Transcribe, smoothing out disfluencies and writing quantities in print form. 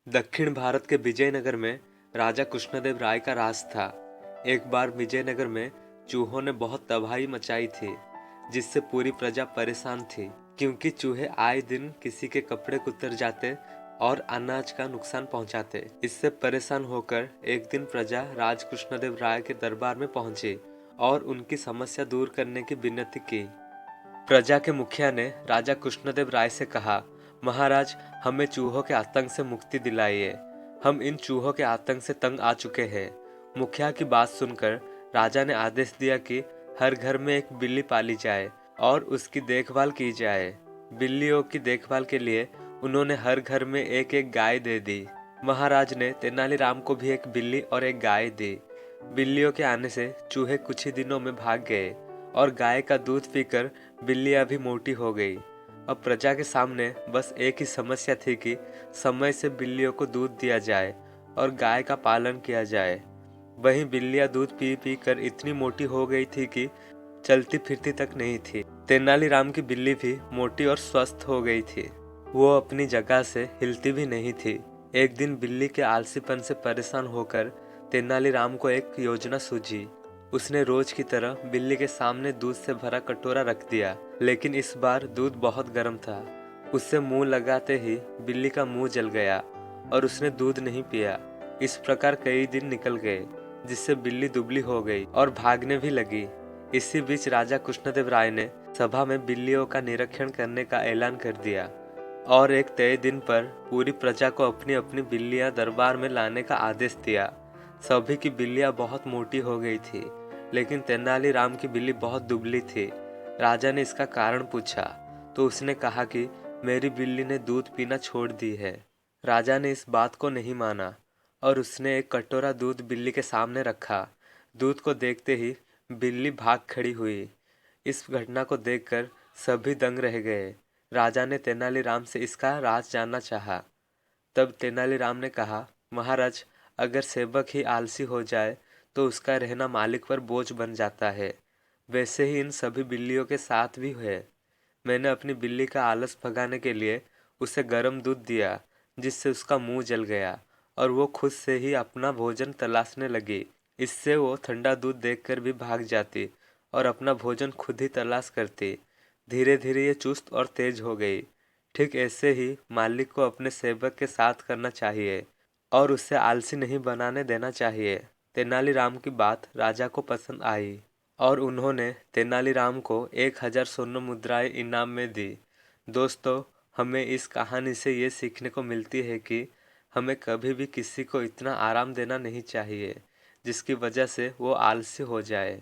दक्षिण भारत के विजयनगर में राजा कृष्णदेव राय का राज था। एक बार विजयनगर में चूहों ने बहुत तबाही मचाई थी, जिससे पूरी प्रजा परेशान थी, क्योंकि चूहे आए दिन किसी के कपड़े कुतर जाते और अनाज का नुकसान पहुंचाते। इससे परेशान होकर एक दिन प्रजा राज कृष्णदेव राय के दरबार में पहुंची और उनकी समस्या दूर करने की विनती की। प्रजा के मुखिया ने राजा कृष्णदेव राय से कहा, महाराज, हमें चूहों के आतंक से मुक्ति दिलाइए। हम इन चूहों के आतंक से तंग आ चुके हैं। मुखिया की बात सुनकर राजा ने आदेश दिया कि हर घर में एक बिल्ली पाली जाए और उसकी देखभाल की जाए। बिल्लियों की देखभाल के लिए उन्होंने हर घर में एक एक गाय दे दी। महाराज ने तेनालीराम को भी एक बिल्ली और एक गाय दी। बिल्लियों के आने से चूहे कुछ ही दिनों में भाग गए और गाय का दूध पीकर बिल्लियां भी मोटी हो गई। अब प्रजा के सामने बस एक ही समस्या थी कि समय से बिल्लियों को दूध दिया जाए और गाय का पालन किया जाए। वहीं बिल्लियां दूध पी पी कर इतनी मोटी हो गई थी कि चलती फिरती तक नहीं थी। तेनालीराम की बिल्ली भी मोटी और स्वस्थ हो गई थी। वो अपनी जगह से हिलती भी नहीं थी। एक दिन बिल्ली के आलसीपन से परेशान होकर तेनालीराम को एक योजना सूझी। उसने रोज की तरह बिल्ली के सामने दूध से भरा कटोरा रख दिया, लेकिन इस बार दूध बहुत गर्म था। उससे मुंह लगाते ही बिल्ली का मुंह जल गया और उसने दूध नहीं पिया। इस प्रकार कई दिन निकल गए, जिससे बिल्ली दुबली हो गई और भागने भी लगी। इसी बीच राजा कृष्णदेव राय ने सभा में बिल्लियों का निरीक्षण करने का ऐलान कर दिया और एक तय दिन पर पूरी प्रजा को अपनी अपनी बिल्लियां दरबार में लाने का आदेश दिया। सभी की बिल्लियां बहुत मोटी हो गई थी, लेकिन तेनालीराम की बिल्ली बहुत दुबली थी। राजा ने इसका कारण पूछा तो उसने कहा कि मेरी बिल्ली ने दूध पीना छोड़ दी है। राजा ने इस बात को नहीं माना और उसने एक कटोरा दूध बिल्ली के सामने रखा। दूध को देखते ही बिल्ली भाग खड़ी हुई। इस घटना को देखकर सभी दंग रह गए। राजा ने तेनालीराम से इसका राज जानना चाहा। तब तेनालीराम ने कहा, महाराज, अगर सेवक ही आलसी हो जाए तो उसका रहना मालिक पर बोझ बन जाता है। वैसे ही इन सभी बिल्लियों के साथ भी है। मैंने अपनी बिल्ली का आलस भगाने के लिए उसे गर्म दूध दिया, जिससे उसका मुंह जल गया और वो खुद से ही अपना भोजन तलाशने लगी। इससे वो ठंडा दूध देखकर भी भाग जाती और अपना भोजन खुद ही तलाश करती। धीरे धीरे ये चुस्त और तेज हो गई। ठीक ऐसे ही मालिक को अपने सेवक के साथ करना चाहिए और उसे आलसी नहीं बनाने देना चाहिए। तेनालीराम की बात राजा को पसंद आई और उन्होंने तेनालीराम को 1000 स्वर्ण मुद्राएं इनाम में दी। दोस्तों, हमें इस कहानी से ये सीखने को मिलती है कि हमें कभी भी किसी को इतना आराम देना नहीं चाहिए जिसकी वजह से वो आलसी हो जाए।